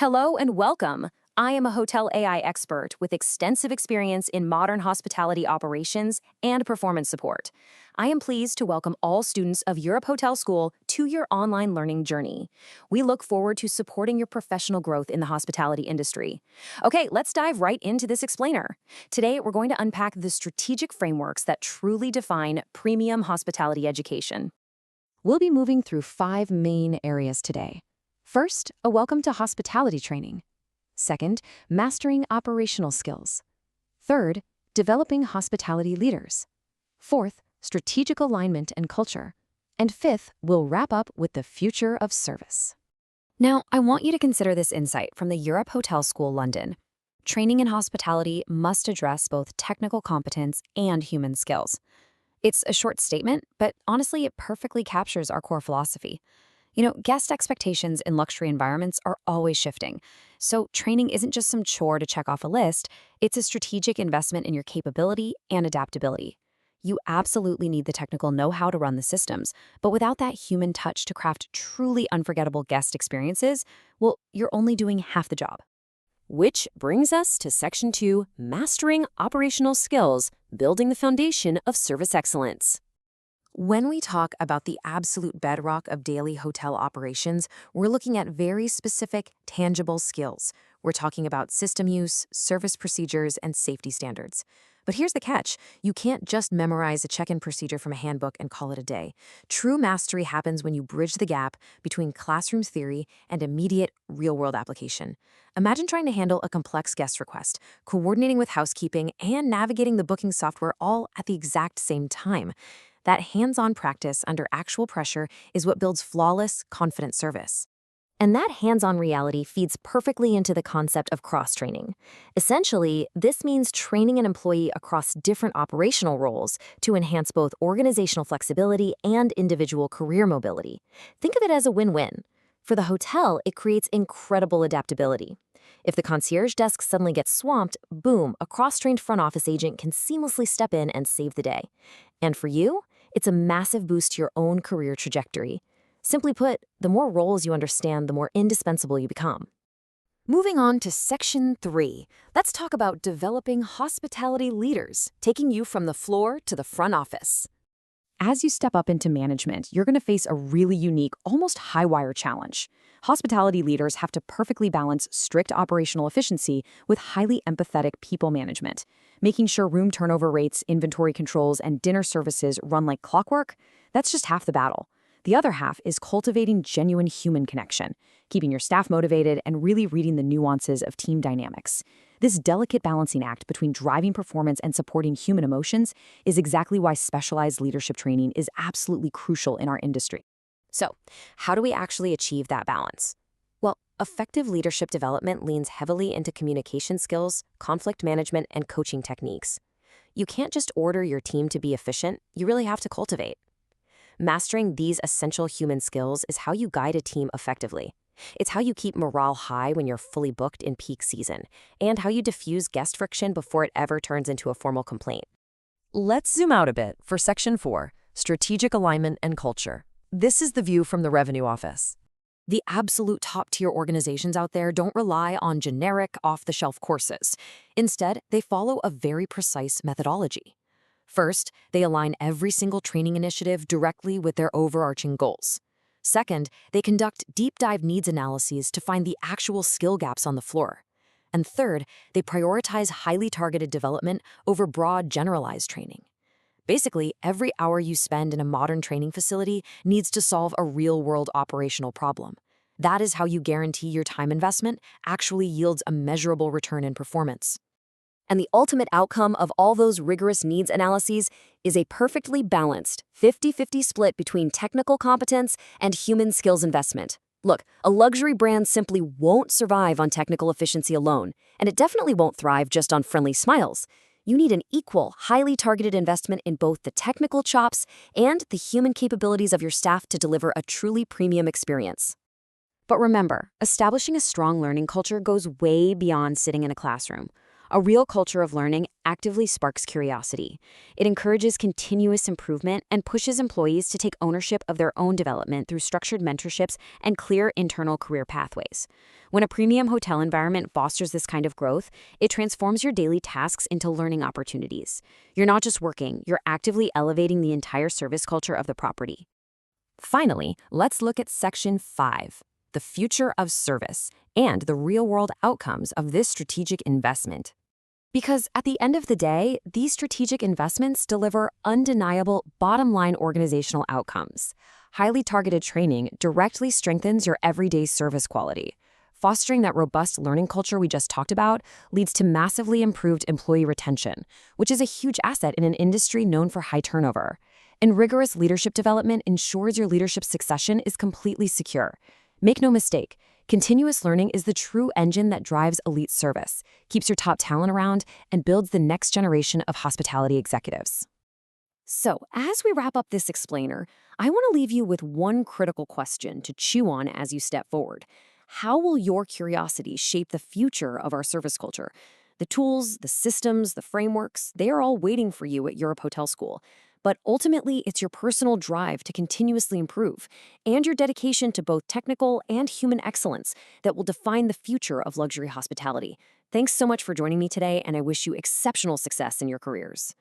Hello and welcome. I am a hotel AI expert with extensive experience in modern hospitality operations and performance support. I am pleased to welcome all students of Europe Hotel School to your online learning journey. We look forward to supporting your professional growth in the hospitality industry. Okay, let's dive right into this explainer. Today, we're going to unpack the strategic frameworks that truly define premium hospitality education. We'll be moving through 5 main areas today. First, a welcome to hospitality training. Second, mastering operational skills. Third, developing hospitality leaders. Fourth, strategic alignment and culture. And fifth, we'll wrap up with the future of service. Now, I want you to consider this insight from the Europe Hotel School, London. Training in hospitality must address both technical competence and human skills. It's a short statement, but honestly, it perfectly captures our core philosophy. Guest expectations in luxury environments are always shifting. So training isn't just some chore to check off a list, it's a strategic investment in your capability and adaptability. You absolutely need the technical know-how to run the systems, but without that human touch to craft truly unforgettable guest experiences, well, you're only doing half the job. Which brings us to Section 2, Mastering Operational Skills, Building the Foundation of Service Excellence. When we talk about the absolute bedrock of daily hotel operations, we're looking at very specific, tangible skills. We're talking about system use, service procedures, and safety standards. But here's the catch. You can't just memorize a check-in procedure from a handbook and call it a day. True mastery happens when you bridge the gap between classroom theory and immediate, real-world application. Imagine trying to handle a complex guest request, coordinating with housekeeping, and navigating the booking software all at the exact same time. That hands-on practice under actual pressure is what builds flawless, confident service. And that hands-on reality feeds perfectly into the concept of cross-training. Essentially, this means training an employee across different operational roles to enhance both organizational flexibility and individual career mobility. Think of it as a win-win. For the hotel, it creates incredible adaptability. If the concierge desk suddenly gets swamped, boom, a cross-trained front office agent can seamlessly step in and save the day. And for you, it's a massive boost to your own career trajectory. Simply put, the more roles you understand, the more indispensable you become. Moving on to Section 3, let's talk about developing hospitality leaders, taking you from the floor to the front office. As you step up into management, you're going to face a really unique, almost high-wire challenge. Hospitality leaders have to perfectly balance strict operational efficiency with highly empathetic people management. Making sure room turnover rates, inventory controls, and dinner services run like clockwork, that's just half the battle. The other half is cultivating genuine human connection, keeping your staff motivated, and really reading the nuances of team dynamics. This delicate balancing act between driving performance and supporting human emotions is exactly why specialized leadership training is absolutely crucial in our industry. So, how do we actually achieve that balance? Well, effective leadership development leans heavily into communication skills, conflict management, and coaching techniques. You can't just order your team to be efficient, you really have to cultivate. Mastering these essential human skills is how you guide a team effectively. It's how you keep morale high when you're fully booked in peak season, and how you diffuse guest friction before it ever turns into a formal complaint. Let's zoom out a bit for Section 4, Strategic Alignment and Culture. This is the view from the revenue office. The absolute top-tier organizations out there don't rely on generic, off-the-shelf courses. Instead, they follow a very precise methodology. First, they align every single training initiative directly with their overarching goals. Second, they conduct deep-dive needs analyses to find the actual skill gaps on the floor. And third, they prioritize highly targeted development over broad, generalized training. Basically, every hour you spend in a modern training facility needs to solve a real-world operational problem. That is how you guarantee your time investment actually yields a measurable return in performance. And the ultimate outcome of all those rigorous needs analyses is a perfectly balanced 50-50 split between technical competence and human skills investment. Look, a luxury brand simply won't survive on technical efficiency alone, and it definitely won't thrive just on friendly smiles. You need an equal, highly targeted investment in both the technical chops and the human capabilities of your staff to deliver a truly premium experience. But remember, establishing a strong learning culture goes way beyond sitting in a classroom. A real culture of learning actively sparks curiosity. It encourages continuous improvement and pushes employees to take ownership of their own development through structured mentorships and clear internal career pathways. When a premium hotel environment fosters this kind of growth, it transforms your daily tasks into learning opportunities. You're not just working, you're actively elevating the entire service culture of the property. Finally, let's look at Section 5, the future of service, and the real-world outcomes of this strategic investment. Because at the end of the day, these strategic investments deliver undeniable bottom-line organizational outcomes. Highly targeted training directly strengthens your everyday service quality. Fostering that robust learning culture we just talked about leads to massively improved employee retention, which is a huge asset in an industry known for high turnover. And rigorous leadership development ensures your leadership succession is completely secure. Make no mistake, continuous learning is the true engine that drives elite service, keeps your top talent around, and builds the next generation of hospitality executives. So, as we wrap up this explainer, I want to leave you with one critical question to chew on as you step forward. How will your curiosity shape the future of our service culture? The tools, the systems, the frameworks, they are all waiting for you at Europe Hotel School. But ultimately, it's your personal drive to continuously improve and your dedication to both technical and human excellence that will define the future of luxury hospitality. Thanks so much for joining me today, and I wish you exceptional success in your careers.